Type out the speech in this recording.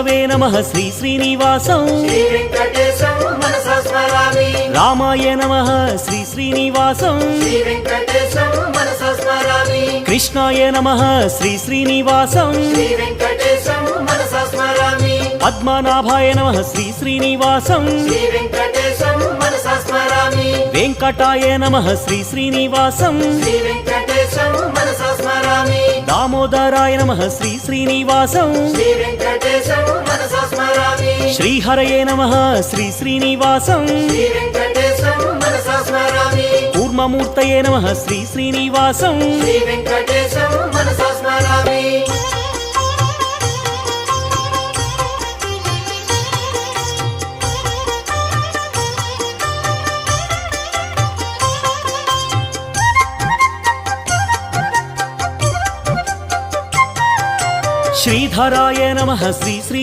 విష్ణవే నమః శ్రీ శ్రీనివాసం శ్రీ వెంకటేశం మనసా స్మరామి రామాయ నమః శ్రీ శ్రీనివాసం శ్రీ వెంకటేశం మనసా స్మరామి కృష్ణాయ నమః శ్రీ శ్రీనివాసం శ్రీ వెంకటేశం మనసా స్మరామి పద్మనాభాయ నమః శ్రీ శ్రీనివాసం శ్రీ వెంకటేశం మనసా స్మరామి వెంకటాయ నమః శ్రీ శ్రీనివాసం శ్రీ వెంకటేశం మనసా స్మరామి దామోదరాయ నమః శ్రీ శ్రీనివాసం శ్రీ వెంకటేశం మనసా స్మరామి శ్రీహరయే నమః శ్రీ శ్రీనివాసం శ్రీ వెంకటేశం మనసా స్మరామి కూర్మమూర్తయే నమః శ్రీ శ్రీనివాసం శ్రీ వెంకటేశం మనసా స్మరామి శ్రీధరాయ నమః శ్రీ శ్రీ